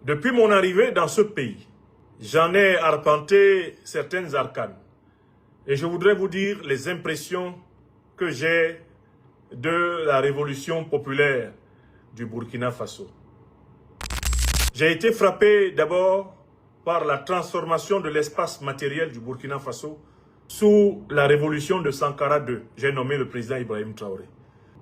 Depuis mon arrivée dans ce pays, j'en ai arpenté certaines arcanes. Et je voudrais vous dire les impressions que j'ai de la révolution populaire du Burkina Faso. J'ai été frappé d'abord par la transformation de l'espace matériel du Burkina Faso sous la révolution de Sankara II. J'ai nommé le président Ibrahim Traoré.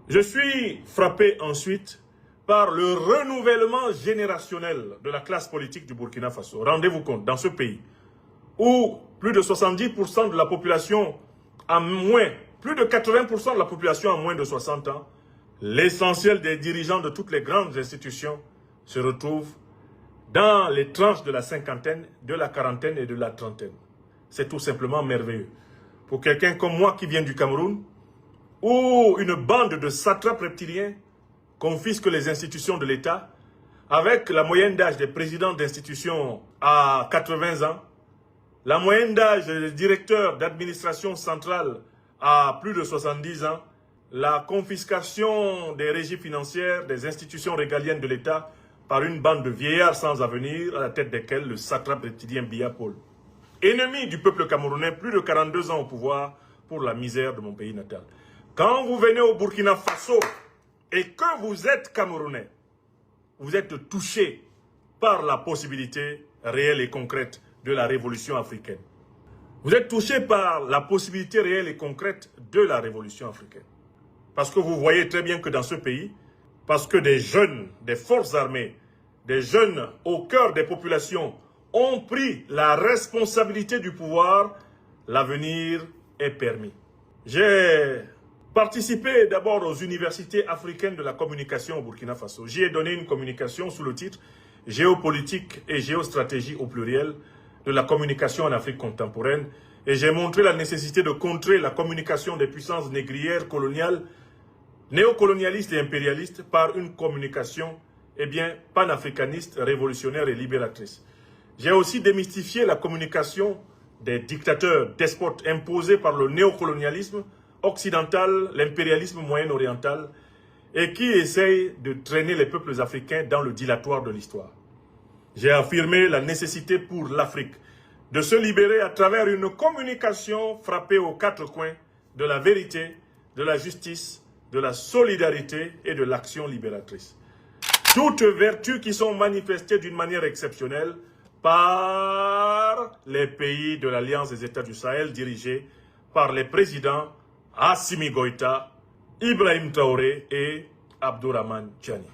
Je suis frappé ensuite par le renouvellement générationnel de la classe politique du Burkina Faso. Rendez-vous compte, dans ce pays, où plus de 70% de la population a moins, plus de 80% de la population a moins de 60 ans, l'essentiel des dirigeants de toutes les grandes institutions se retrouvent dans les tranches de la cinquantaine, de la quarantaine et de la trentaine. C'est tout simplement merveilleux. Pour quelqu'un comme moi qui vient du Cameroun, où une bande de satrapes reptiliens confisque les institutions de l'État, avec la moyenne d'âge des présidents d'institutions à 80 ans, la moyenne d'âge des directeurs d'administration centrale à plus de 70 ans, la confiscation des régies financières des institutions régaliennes de l'État par une bande de vieillards sans avenir, à la tête desquels le satrape reptilien Biya Paul. Ennemi du peuple camerounais, plus de 42 ans au pouvoir pour la misère de mon pays natal. Quand vous venez au Burkina Faso et que vous êtes camerounais, vous êtes touché par la possibilité réelle et concrète de la révolution africaine. Vous êtes touché par la possibilité réelle et concrète de la révolution africaine. Parce que vous voyez très bien que dans ce pays, parce que des jeunes, des forces armées, des jeunes au cœur des populations ont pris la responsabilité du pouvoir, l'avenir est permis. J'ai participé d'abord aux universités africaines de la communication au Burkina Faso. J'y ai donné une communication sous le titre « Géopolitique et géostratégie au pluriel de la communication en Afrique contemporaine » et j'ai montré la nécessité de contrer la communication des puissances négrières coloniales, néocolonialistes et impérialistes par une communication panafricaniste, révolutionnaire et libératrice. J'ai aussi démystifié la communication des dictateurs despotes imposés par le néocolonialisme occidental, l'impérialisme moyen-oriental et qui essayent de traîner les peuples africains dans le dilatoire de l'histoire. J'ai affirmé la nécessité pour l'Afrique de se libérer à travers une communication frappée aux quatre coins de la vérité, de la justice, de la solidarité et de l'action libératrice. Toutes vertus qui sont manifestées d'une manière exceptionnelle par les pays de l'Alliance des États du Sahel dirigés par les présidents Assimi Goïta, Ibrahim Traoré et Abdourahmane Tiani.